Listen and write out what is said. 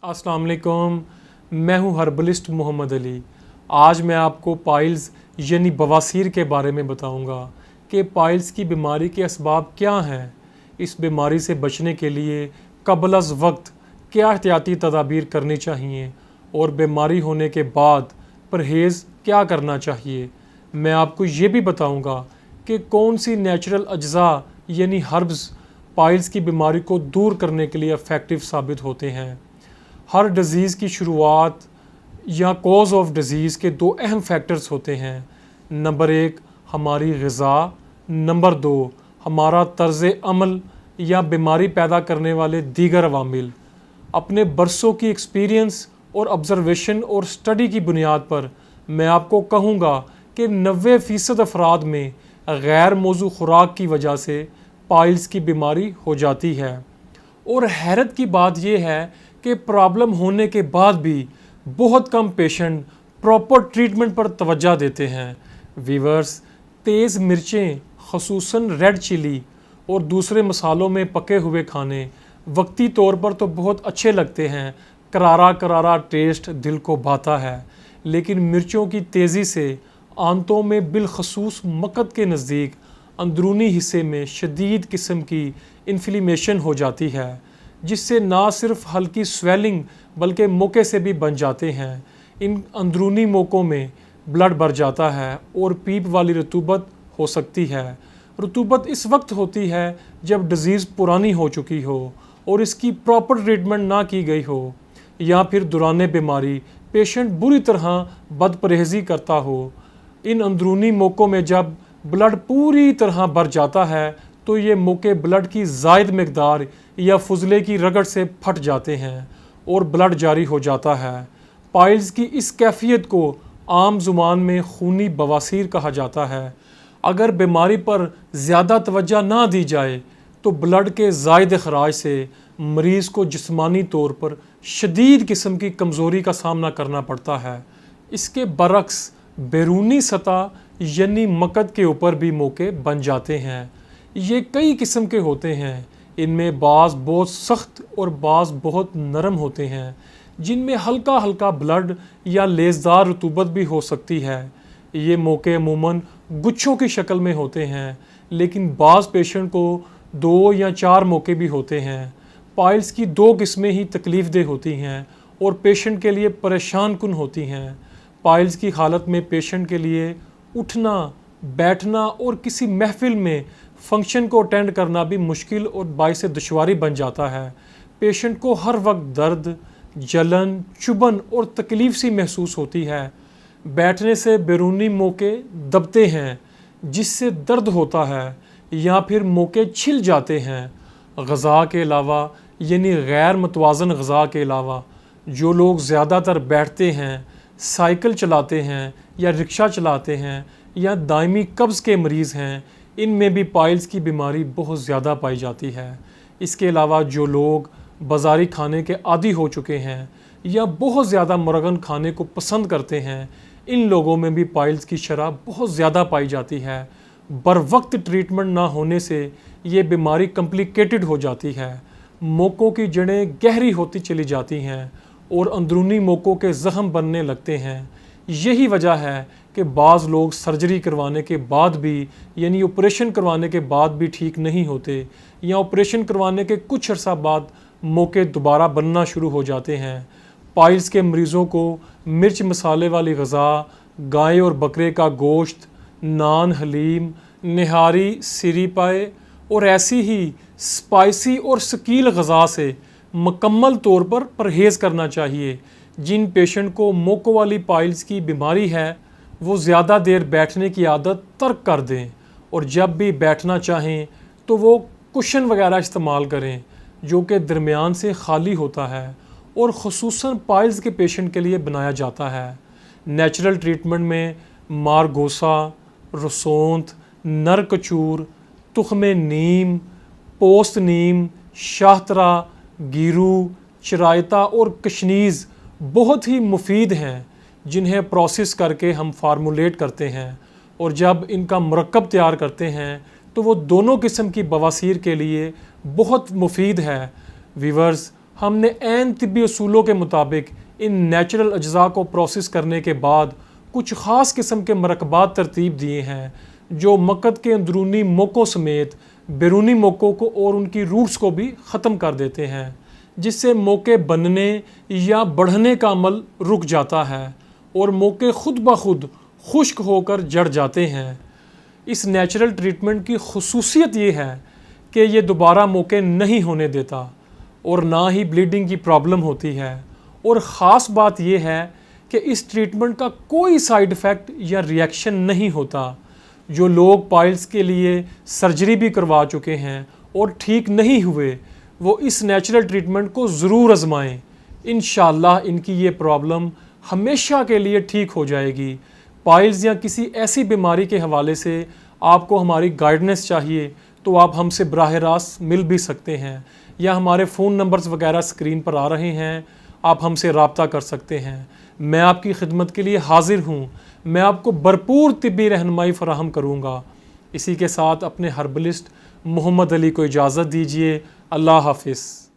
अस्सलाम वालेकुम, मैं हूं हर्बलिस्ट मोहम्मद अली। आज मैं आपको पाइल्स यानी बवासीर के बारे में बताऊंगा कि पाइल्स की बीमारी के असबाब क्या हैं, इस बीमारी से बचने के लिए क़ब्ल अज़ वक्त क्या एहतियाती तदाबीर करनी चाहिए और बीमारी होने के बाद परहेज़ क्या करना चाहिए। मैं आपको ये भी बताऊंगा कि कौन सी नेचुरल अज्जा यानी हर्ब्स पाइल्स की बीमारी को दूर करने के लिए इफ़ेक्टिव साबित होते हैं। हर डिज़ीज़ की शुरुआत या कॉज ऑफ डिज़ीज़ के दो अहम फैक्टर्स होते हैं। नंबर 1 हमारी ग़िज़ा, नंबर 2 हमारा तर्ज़ अमल या बीमारी पैदा करने वाले दीगर अवामिल। अपने बरसों की एक्सपीरियंस और ऑब्ज़र्वेशन और स्टडी की बुनियाद पर मैं आपको कहूँगा कि 90% अफराद में गैर मौजू खुराक की वजह से पाइल्स की बीमारी हो जाती है। और हैरत की बात यह है कि प्रॉब्लम होने के बाद भी बहुत कम पेशेंट प्रॉपर ट्रीटमेंट पर तवज्जो देते हैं। वीवर्स, तेज़ मिर्चें ख़ुसूसन रेड चिली और दूसरे मसालों में पके हुए खाने वक्ती तौर पर तो बहुत अच्छे लगते हैं, करारा करारा टेस्ट दिल को भाता है, लेकिन मिर्चों की तेज़ी से आंतों में बिलखसूस मकद के नज़दीक अंदरूनी हिस्से में शदीद किस्म की इन्फ्लेमेशन हो जाती है, जिससे ना सिर्फ हल्की स्वेलिंग बल्कि मोके से भी बन जाते हैं। इन अंदरूनी मोकों में ब्लड भर जाता है और पीप वाली रतूबत हो सकती है। रतूबत इस वक्त होती है जब डिज़ीज़ पुरानी हो चुकी हो और इसकी प्रॉपर ट्रीटमेंट ना की गई हो, या फिर दौरान बीमारी पेशेंट बुरी तरह बदपरहेज़ी करता हो। इन अंदरूनी मोकों में जब ब्लड पूरी तरह भर जाता है तो ये मोके ब्लड की ज़ायद मकदार या फुजले की रगड़ से फट जाते हैं और ब्लड जारी हो जाता है। पाइल्स की इस कैफियत को आम ज़ुबान में खूनी बवासीर कहा जाता है। अगर बीमारी पर ज़्यादा तवज्जो ना दी जाए तो ब्लड के ज़ायद अखराज से मरीज़ को जिस्मानी तौर पर शदीद किस्म की कमज़ोरी का सामना करना पड़ता है। इसके बरक्स बैरूनी सतह यानी मकद के ऊपर भी मोके बन जाते हैं। ये कई किस्म के होते हैं, इनमें बाज़ बहुत सख्त और बाज़ बहुत नरम होते हैं, जिनमें हल्का हल्का ब्लड या लेज़दार रतूबत भी हो सकती है। ये मोके अमूमन गुच्छों की शक्ल में होते हैं, लेकिन बाज़ पेशेंट को 2 या 4 मोके भी होते हैं। पाइल्स की 2 किस्में ही तकलीफ़ देह होती हैं और पेशेंट के लिए परेशान कुन होती हैं। पाइल्स की हालत में पेशेंट के लिए उठना, बैठना और किसी महफिल में फंक्शन को अटेंड करना भी मुश्किल और बाइस दुश्वारी बन जाता है। पेशेंट को हर वक्त दर्द, जलन, चुभन और तकलीफ़ सी महसूस होती है। बैठने से बैरूनी मोके दबते हैं जिससे दर्द होता है, या फिर मोके छिल जाते हैं। ग़िज़ा के अलावा यानी गैर मुतवाज़न ग़िज़ा के अलावा जो लोग ज़्यादातर बैठते हैं, साइकिल चलाते हैं या रिक्शा चलाते हैं या दायमी कब्ज़ के मरीज़ हैं, इनमें भी पाइल्स की बीमारी बहुत ज़्यादा पाई जाती है। इसके अलावा जो लोग बाज़ारी खाने के आदी हो चुके हैं या बहुत ज़्यादा मुर्गन खाने को पसंद करते हैं, इन लोगों में भी पाइल्स की शरह बहुत ज़्यादा पाई जाती है। बर वक्त ट्रीटमेंट ना होने से ये बीमारी कम्प्लिकेटेड हो जाती है। मोकों की जड़ें गहरी होती चली जाती हैं और अंदरूनी मोकों के ज़ख्म बनने लगते हैं। यही वजह है कि बाज़ लोग सर्जरी करवाने के बाद भी यानी ऑपरेशन करवाने के बाद भी ठीक नहीं होते, या ऑपरेशन करवाने के कुछ अर्सा बाद मोके दोबारा बनना शुरू हो जाते हैं। पाइल्स के मरीज़ों को मिर्च मसाले वाली ग़िज़ा, गाय और बकरे का गोश्त, नान, हलीम, निहारी, सिरी पाए और ऐसी ही स्पाइसी और शकील ग़िज़ा से मुकम्मल तौर पर परहेज़ करना चाहिए। जिन पेशेंट को मोको वाली पाइल्स की बीमारी है वो ज़्यादा देर बैठने की आदत तर्क कर दें और जब भी बैठना चाहें तो वो कुशन वगैरह इस्तेमाल करें जो कि दरमियान से खाली होता है और ख़ुसूसन पाइल्स के पेशेंट के लिए बनाया जाता है। नेचुरल ट्रीटमेंट में मारगोसा, रसोंत, नर कचूर, तुख़्मे नीम, पोस्त नीम, शाहतरा, गिरू, चरायता और कशनीज़ बहुत ही मुफीद हैं, जिन्हें प्रोसेस करके हम फार्मूलेट करते हैं, और जब इनका मुरक्कब तैयार करते हैं तो वो दोनों किस्म की बवासीर के लिए बहुत मुफीद है। वीवर्स, हमने ऐन तिब्बी असूलों के मुताबिक इन नेचुरल अज्जा को प्रोसेस करने के बाद कुछ ख़ास किस्म के मरकबात तरतीब दिए हैं जो मकद के अंदरूनी मोकों समेत बैरूनी मोकों को और उनकी रूट्स को भी ख़त्म कर देते हैं, जिससे मोके बनने या बढ़ने का अमल रुक जाता है और मोके खुद ब खुद खुश्क होकर जड़ जाते हैं। इस नेचुरल ट्रीटमेंट की खुसूसियत ये है कि ये दोबारा मोके नहीं होने देता और ना ही ब्लीडिंग की प्रॉब्लम होती है। और ख़ास बात यह है कि इस ट्रीटमेंट का कोई साइड इफ़ेक्ट या रिएक्शन नहीं होता। जो लोग पाइल्स के लिए सर्जरी भी करवा चुके हैं और ठीक नहीं हुए, वो इस नेचुरल ट्रीटमेंट को ज़रूर आजमाएं। इंशाअल्लाह इनकी ये प्रॉब्लम हमेशा के लिए ठीक हो जाएगी। पाइल्स या किसी ऐसी बीमारी के हवाले से आपको हमारी गाइडेंस चाहिए तो आप हमसे बराह रास्त मिल भी सकते हैं, या हमारे फ़ोन नंबर्स वगैरह स्क्रीन पर आ रहे हैं, आप हमसे रब्ता कर सकते हैं। मैं आपकी खिदमत के लिए हाजिर हूँ। मैं आपको भरपूर तिब्बी रहनुमाई फराहम करूँगा। इसी के साथ अपने हर्बलिस्ट मोहम्मद अली को इजाज़त दीजिए। अल्लाह हाफिज़।